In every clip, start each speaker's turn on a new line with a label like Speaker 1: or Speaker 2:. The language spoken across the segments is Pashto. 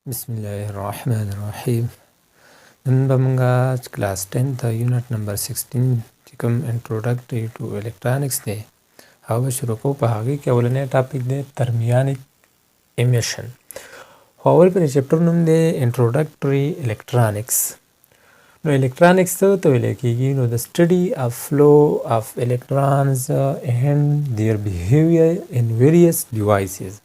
Speaker 1: بسم الله الرحمن الرحیم. نن به موږ کلاس 10 ته یونټ نمبر 16 چې کوم انټروډکټری ټو الکترونکس دی هغه به شروع کوو. په هغې کې اولنی ټاپک دی ترمیانیک امیشن. خو اول په دې چپټر نوم دی انټروډکټري الکترونکس. نو الکترونکس څه ته ویلی کېږي؟ نو د سټډي اف فلو اف الکترونز اینڈ دیر بیهیویر ان ویریس ډیوایسز.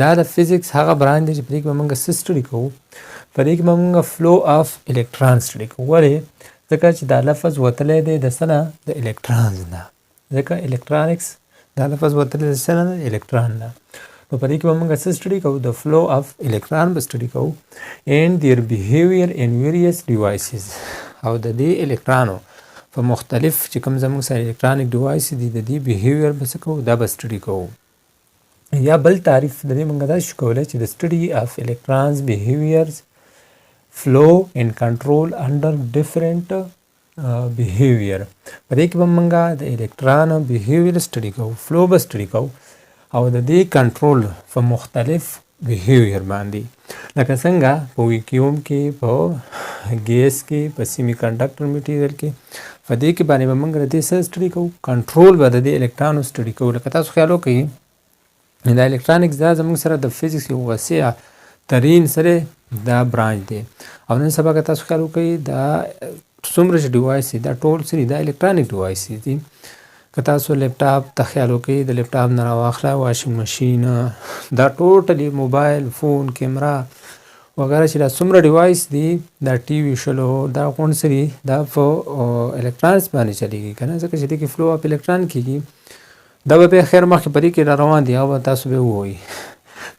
Speaker 1: دا د فزیکس هغه برانچ دی چې په دې کې به موږ څه سټډي کوو؟ په دې کې به موږ فلو اف الکتران سټډي کوو. ولې؟ ځکه چې دا لفظ وتلی دی د څه نه؟ د الکترانز نه. ځکه الکترونکس دا لفظ وتلی د څه نه؟ د الکتران نه. نو په دې کې به موږ څه سټډي کوو؟ د فلو اف الکتران به سټډي کوو اینډ دیر بیهیویر ان ویریس ډیوایسز. او د دې الکترانو په مختلف چې کوم زموږ سره الکترانیک ډیوایس دي د دې بیهیویر به څه کوو؟ دا به سټډي کوو. یا بل تعریف د دې موږ دا شو کولی چې د سټډي اف الکترانز بیهیویرز فلو اینډ کنټرول انډر ډیفرنٹ بیهیویر. په دې کې به موږ د الکتران بیهیویر سټډي کوو، فلو به سټډي کوو او د دې کنټرول په مختلف بیهیویر باندې، لکه څنګه په ویکیوم کې، په ګیس کې، په سیمی کنډکټر میټیریل کې. په دې کې باندې به موږ د دې څه سټډي کوو؟ کنټرول به د دې الکترانو سټډي کوو. لکه تاسو خیال وکړئ دا الکترونکس دا زموږ سره د فزیکس یو وسیع ترین سره دا برانچ دی. او نن سبا که تاسو خیال وکړئ دا څومره چې ډیوایس دي دا ټول څه دي؟ دا الکترونیک ډیوایس دي. که تاسو لیپټاپ ته خیال وکړئ د لیپټاپ نه راواخله، واشنګ ماشین، دا ټوټلی موبایل فون، کیمرا وغیره چې دا څومره ډیوایس دي، دا ټي وي شلو، دا غونډ څه دي؟ دا په الکترانکس باندې چلیږي که نه؟ ځکه چې دې کې فلو اف الکتران کېږي. دا به بیا خیر مخکې په دې کې را روان دي او به تاسو به ووایي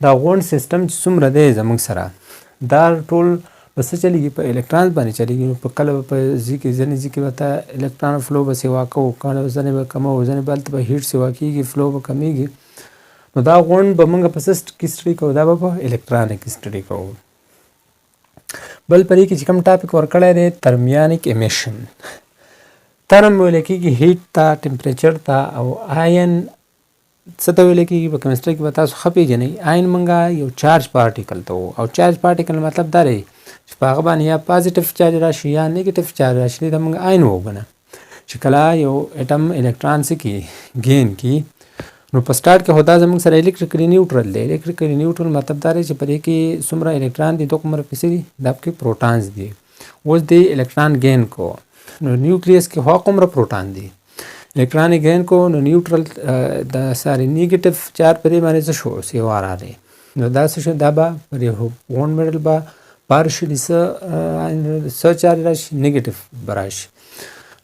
Speaker 1: دا غونډ سیسټم چې څومره دی زموږ سره دا ټول به څه چلیږي؟ په الکتران باندې چلیږي. نو په کله به په ځي کې ځینې ځي کې به ته الکتران فلو به سیوا کوو، کله ځینې به کموو، ځینې به هلته به هیټ سیوا کېږي، فلو به کمیږي. نو دا غونډ به موږ په څه کې سټډي کوو؟ دا به په الکترانیک سټډي کوو. بل په دې کې چې کوم ټاپک ورکړی دی ترمیانیک امیشن. ترم ویل کېږي هیټ ته، ټمپریچر ته، او آین څه ته ویل کېږي؟ په کیمسټري کې به تاسو ښه پېژنئ. آین موږ یو چارج پارټیکل ته وو، او چارج پارټیکل مطلب دا دی چې په هغه باندې یا پازیټیو چارج راشي یا نیګیټیو چارج راشي. دې ته موږ آین ووګنه چې کله یو اټم الکتران څه کي ګین کي. نو په سټارټ کې خو دا زموږ سره الکتریکلی نیوټرل دی. الکتریکلی نیوټرل مطلب دا دی چې په دې کې څومره الکتران دي، دوه کومره پسې دي، دا پکې پروټانز دي. اوس دې الکتران ګین کو، نو نیوکلیس کې خو کومره پروټان دي، الکتران ګین کو، نو نیوټرل د ساري نیگیټیو چارج پرې باندې څه شو؟ سیوا راغی. نو دا څه شو؟ دا به پر یو غونډ میډل به پارشلی څه چارج راشي؟ نیگیټیو به راشي.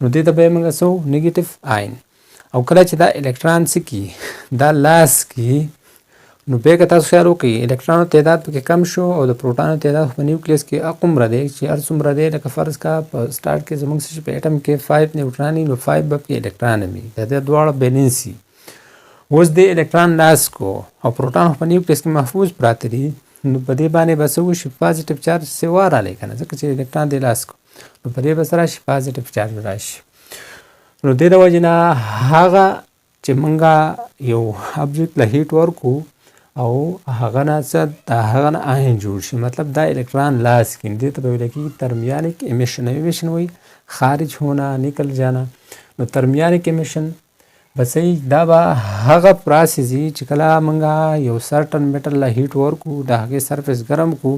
Speaker 1: نو دې ته به یې موږ څه نیگیټیو آین. او کله چې دا الکتران څه کي؟ دا لاس کي، نو بیا که تاسو خیال وکړئ الکترانو تعداد پکې کم شو او د پروټانو تعداد په نیوکلیس کې هغومره دی چې هر څومره دی. لکه فرض کا په سټارټ کې زموږ څه په اټم کې 5 نیوټران وي، نو 5 به پکې الکتران وي، د دې دواړه بیلنس وي. اوس د الکتران لاس کو او پروټان په نیوکلیس کې محفوظ پراته دي، نو په دې باندې به څه وشي؟ پازیټیو چارج سیوا راغلی که نه؟ ځکه چې الکتران دې لاس کو، نو په دې به څه راشي؟ پازیټیو چارج راشي. نو دې د وجې نه هغه چې موږ یو ابجیکټ له هیټ ورکو او هغه نه څه د هغه نه آین جوړ شي، مطلب دا الکتران لاس کې، دې ته به ویل کېږي ترمیانیک امیشن. امیشن وایي خارج ہونا، نکل جانا. نو ترمیانیک امیشن بس دا به هغه پراسس وي چې کله موږ یو سرټن میټل له هیټ ورکو، د هغې سرفیس ګرم کو،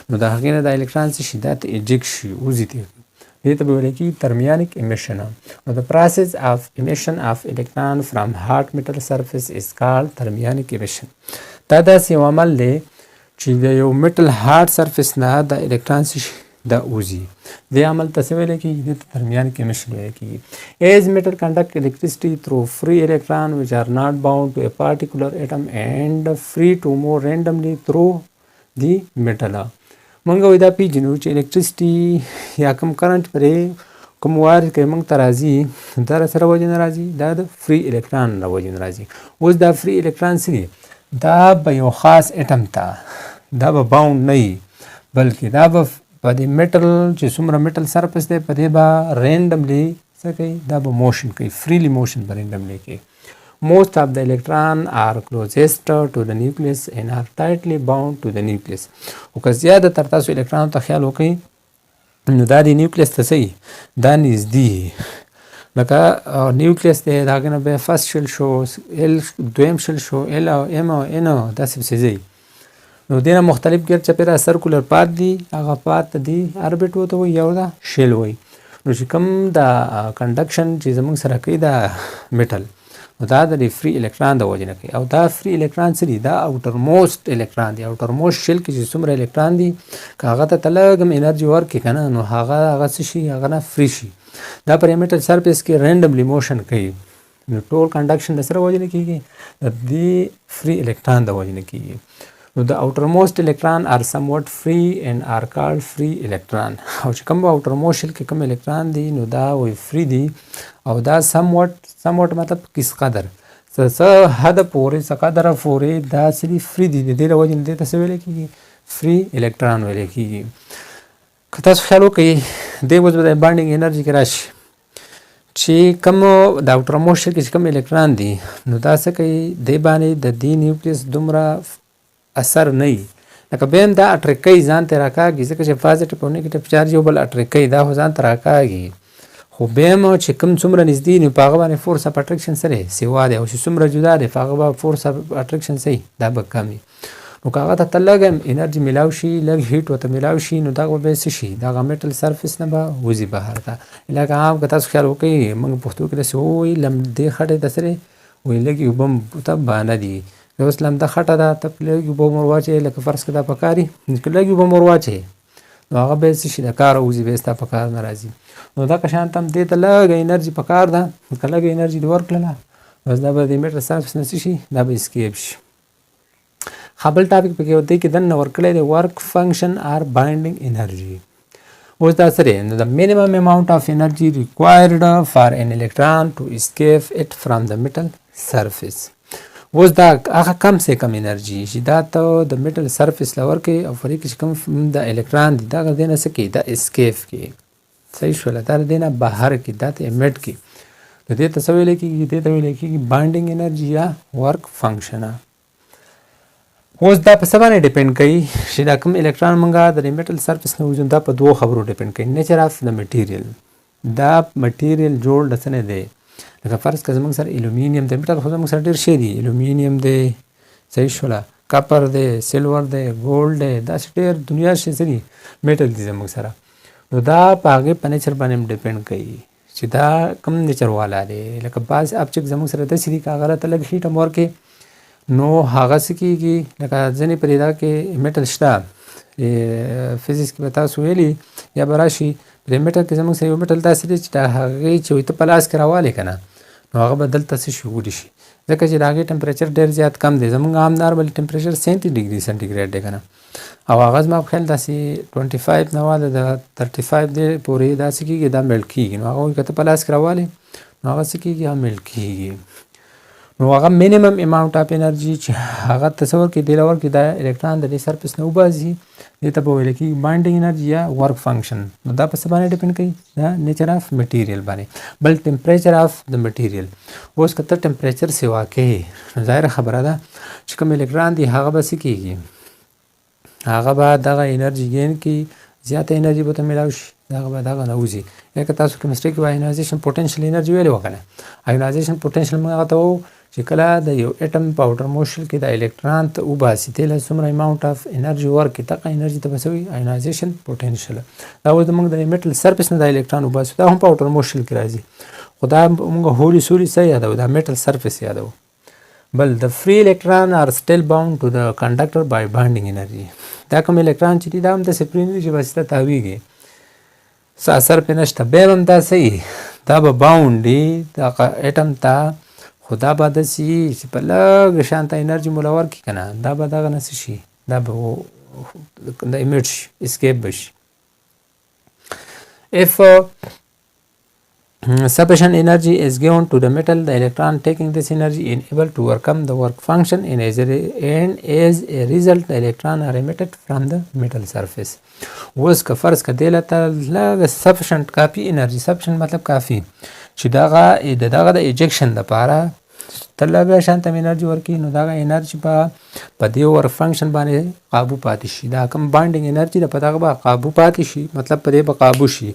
Speaker 1: نو د هغې نه د الکتران څه شي؟ دا ته ایجیکټ شي، وځي ته. دې ته به ویل کېږي ترمیانیک امیشن. نو د پراسس اف امیشن اف الکتران فرام هارډ میټل سرفیس از کالډ ترمیانیک امیشن. دا داسې یو عمل دی چې د یو میټل هارډ سرفیس نه د الکتران څه شي؟ دا وځي. دې عمل ته څه ویلی کېږي؟ دې ته ترمیانیک امیشن ویل کېږي. ایز میټل کنډکټ الکتریسټي تھرو فري الکتران ویچ آر ناٹ باؤنډ ټو اے پارټیکولر ایټم اینډ فري ټو موو رینډملی تھرو دی میټل. موږ وایي دا پیژنو چې الکتریسټي یا کوم کرنټ پرې کوم وارد کوي موږ ته راځي، دا را سره وجې نه راځي؟ دا د فری الکتران له وجې نه راځي. اوس دا فری الکتران څه دي؟ دا به یو خاص اټم ته دا به باونډ نه وي، بلکې دا به په دې میټل چې څومره میټل سرفیس دی په دې به رینډملی څه کوي؟ دا به موشن کوي، فریلی موشن به رینډملی کوي. most of the electron are closest to the nucleus and are tightly bound to the nucleus. او که زیاده تر تاسو الکترون ته خیال وکړئ نو دا د نیوکلیس ته څه دا نږدې لکه نیوکلیس دی د هغې نه بیا فرست شل شو ال دویم شل شو ال او ام او ان او داسې پسې ځئ نو دې نه مختلف ګرد چاپېره سرکولر پات دي هغه پات ته دي اربټ ورته وایي یو دا شیل وایي نو چې کوم دا کنډکشن چې زموږ سره کوي دا میټل نو دا د فری الکترون د وجې نه کوي او دا فری الکترون څه دي دا اوټر موسټ الکترون دي اوټر موسټ شیل کې چې څومره الکترون دي که هغه ته لږ هم انرژي ورکړي که نه نو هغه څه شي هغه نه فری شي دا پر میټل سرفیس کې رینډملی موشن کوي نو ټول کنډکشن د سره وجې نه کېږي د دې فری الکترون د وجې نه کېږي نو د outermost electron are somewhat free and are called free electron او چې کوم outermost shell کې کوم الکترون دي نو دا وی فری دي او دا somewhat مطلب کس قدر څه حد پورې څه قدر پورې دا سری فری دي د دې له وجې نه دې ته څه ویلی کېږي فری الکترون ویلی کېږي که تاسو خیال وکړئ دې اوس به د بانډینګ انرژي کې راشي چې کوم د outermost shell کې چې کوم الکترون دي نو دا څه کوي دې باندې د دې نیوکلیس دومره اثر نه وي لکه بیا هم دا اټریک کوي ځان ته راکاږي ځکه چې پازیټیو او نیګیټیو چارج یو بل اټریک کوي دا خو ځان ته راکاږي خو بیا هم چې کوم څومره نږدې نو په هغه باندې فورس اف اټریکشن سره سیوا دی او چې څومره جدا دی په هغه به فورس اف اټریکشن صحیح دا به کم وي نو که هغه ته لږ انرژي میلاو شي لږ هیټ ورته میلاو شي نو دا به بیا څه شي د هغه میټل سرفیس نه به وځي بهر ته لکه عام که تاسو خیال وکړئ موږ پښتو کې داسې ووایي لمدې خټې ته سره وایي لږې اوبه هم ته بانه دي اوس لمده خټه ده ته لږې اوبه ور واچوې لکه فرض کړه دا په کار وي که لږې اوبه ور واچوې نو هغه بیا څه شي د کاره وځي بیا ستا په کار نه راځي نو دغه شانته هم دې ته لږه انرژي په کار ده که لږه انرژي دې ورکړله بس دا به د میټر سرفیس نه څه شي دا به اسکیپ شي ښه بل ټاپک پکې دې کې دننه ورکړی دی ورک فنکشن آر باینډینګ انرژي اوس دا څه دی نو د minimum amount of energy required for an electron to escape it from the metal surface اوس دا هغه کم سے کم انرژي چې دا ته د میټل سرفیس له ورکوي او فرې کې چې کوم د الکترون دي دا د دې نه څه کوي دا اسکیپ کوي صحیح شوله دا د دې نه بهر کړي دا ته امیټ کړي د دې ته څه ویلی کېږي دې ته ویلی کېږي بانډینګ انرژي یا ورک فنکشن اوس دا په څه باندې ډیپینډ کوي چې دا کوم الکترون موږ د میټل سرفیس نه وځو دا په دوو خبرو ډیپینډ کوي نیچر اف د میټیریل دا میټیریل جوړ د څه نه دی لکه فرض که زموږ سره الومینیم دی میټل خو زموږ سره ډېر شی دي الومینیم دی صحیح شوله کپر دی سلور دی ګولډ دی داسې ډېر دنیا شی څه دي میټل دي زموږ سره نو دا په هغې په نیچر باندې هم ډیپینډ کوي چې دا کوم نیچر والا دی لکه بعض ابجکټ زموږ سره داسې دي که هغه راته لږ هیټ هم ورکړي نو هغه څه کېږي لکه ځینې پرې دا کې میټل شته فزیکس کې به تاسو ویلي یا به راشي پرې میټل کې زموږ سره یو میټل داسې دی چې د هغې چې ته په لاس کې راوالې که نه نو هغه به دلته څه شي وډي شي ځکه چې د هغې ټمپریچر ډېر زیات کم دی زموږ عام نارمل ټمپریچر 70 ډګري سنټیګریډ دی که نه او هغه زما په خیال داسې 25 نه واله د 35 دی پورې داسې کېږي دا میلټ کېږي نو هغه که ته په لاس کې راوالې نو هغه څه کېږي هغه میلټ کېږي نو هغه minimum amount of energy چې هغه تصور کې دی لور کې دا الکترون د دې سرفیس نه وباسي دې ته به ویل کېږي باینډینګ انرژي یا ورک فنکشن نو دا په څه باندې ډیپینډ کوي دا نیچر اف میټیریل باندې بل ټمپریچر اف د میټیریل اوس که ته ټمپریچر سیوا کوې نو ظاهره خبره ده چې کوم الکترون دی هغه به څه کېږي هغه به دغه انرژي ګین کړي زیاته انرژي به ته میلاو شي دغه به دغه نه وځي لکه تاسو کیمستري کې آیونایزیشن پوټنشل انرژي ویلې وکړه آیونایزیشن پوټنشل موږ هغه ته وایو چې کله د یو اټم په outermost shell کې د الکترون ته وباسي ته له څومره اماونټ اف انرژي ورکړي دغه انرژي ته به څه وایي آیونایزیشن پوټنشل دا اوس موږ د میټل سرفیس نه د الکترون وباسو دا هم په outermost shell کې راځي خو دا موږ هولي سولي څه یادوو دا میټل سرفیس یادوو بل د free electron are still bound to the conductor by bonding energy دا کوم الکترون چې دي دا هم داسې پرې نه دي چې واسطه تاویږي څه اثر پرې نشته بیا هم دا صحیح دا به باونډ دي دغه اټم ته خو دا به داسې چې په لږ شانته انرژي مو له ورکړي که نه دا به دغه نه څه شي دا به د امیټ شي اسکیپ به شي if sufficient energy is given to the metal the electron taking this energy is able to overcome the work function and as a result the electron are emitted from the metal surface اوس که فرض که دې ته لږ sufficient کافي انرژي sufficient مطلب کافي چې دغه د ایجکشن دپاره تله بیا شانته انرژي ورکړي نو دغه انرژي به په دې ور فنکشن باندې قابو پاتې شي. دا کوم بانډینګ انرژي ده په دغه به قابو پاتې شي، مطلب په دې به قابو شي.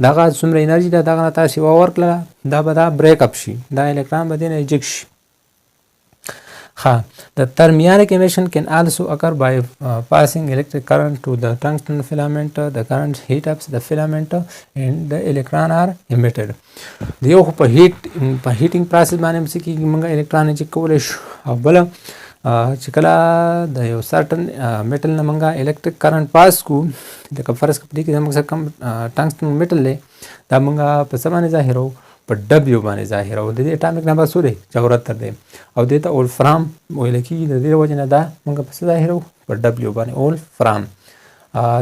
Speaker 1: دغه څومره انرژي ده دغه نه تاسې ورکړله دا به دا بریک اپ شي، دا الکترون به دې نه ایجکټ شي. The thermionic emission can also occur by passing electric current to the tungsten filament. The current heat ups the filament and the electron are emitted. دیو په هیټینګ پروسس باندې چې کیږي موږ الکترون چې کولای شو او بل چې کله د یو سرټن میټل نه موږ الکتریک کرنٹ پاس کو لکه فرض کړئ چې موږ کم ټنګستن میټل دی دا موږ په څه باندې ظاهرو په ډبلیو باندې ظاهرو د دې اټامیک نمبر څو دی 74 دی او دې ته اول فرام ویل کېږي د دې وجه نه دا موږ په څه ظاهرو په ډبلیو باندې اول فرام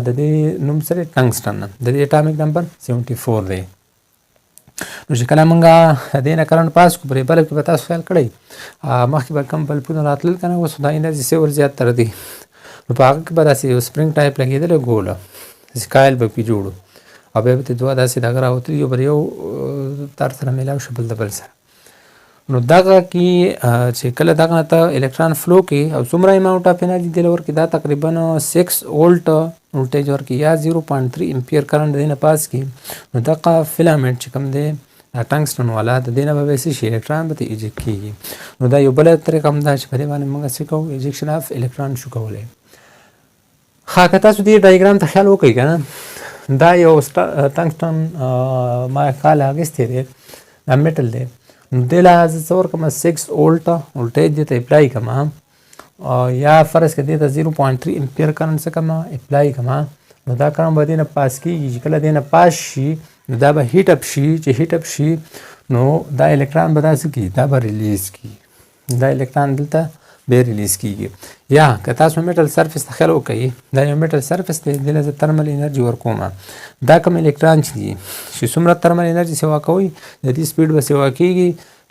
Speaker 1: د دې نوم سره ټنګستن د دې اټامیک نمبر 74 دی. نو چې کله موږ دې نه کرنټ پاس کو پرې بلب کې به تاسو خیال کړئ مخکې به کم بلبونه راتلل که نه اوس دا انرژي څه زیات تر دی نو په هغه کې به داسې یو سپرینګ ټایپ لګېدلی ګوله داسې کایل به پکې جوړو او بیا به ترې دوه داسې دغه راوتلي یو بر یو تار سره میلاو شي بل د بل سره. نو دغه کې چې کله دغه نه ته الکترون فلو کې او څومره اماونټ اف انرژي دې ورکړي دا تقریبا 6 وولټ وولټیج ورکړي یا 0.3 امپیر کرنټ دې نه پاس کړي نو دغه فیلامنټ چې کوم دی ټنګستن والا د دې نه به څه شي الکترون به ایجکټ کېږي. نو دا یو بله طریقه هم ده چې په دې باندې موږ څه کوو ایجکشن اف الکترون شو کولی. ښه که تاسو دې ډایګرام ته خیال وکړئ که نه دا یو ټنګستن ما خیال اخیستی دی دا میټل دی نو دې له زه څه ورکړم 6 وولټ وولټیج دې ته اپلای کړم یا فرض کړه دې ته 0.3 امپیر کرنټ څه کړم اپلای کړم نو دا کرنټ به دې نه پاس کېږي چې کله دې نه پاس شي نو دا به هیټ اپ شي چې هیټ اپ شي نو دا الکترون به داسې کېږي دا به ریلیز کېږي دا الکترون دلته به ریلیز کېږي. یا که تاسو میټل سرفیس ته خیال وکړئ دا یو میټل سرفیس دی دې له زه ترمل انرژي ورکوم دا کوم الکترون چې دي چې څومره ترمل انرژي سیوا کوي د دې سپیډ به سیوا کېږي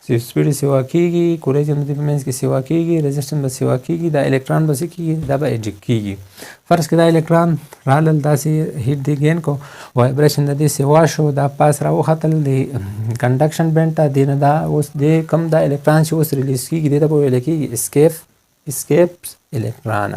Speaker 1: سپیډ سیوا کېږي کولیجن د منځ کې سیوا کېږي رزسټنس به سیوا کېږي دا الکترون به څه کېږي دا به ایجکټ کېږي. فرض کړه دا الکترون رالل داسې هیټ دی ګین کو وایبریشن د دې سیوا شو دا پاس راوختل دی کنډکشن بینډ ته دی نه دا اوس دې کم دا الکترون چې اوس ریلیز کېږي دې ته به ویل کېږي اسکیپس الکترون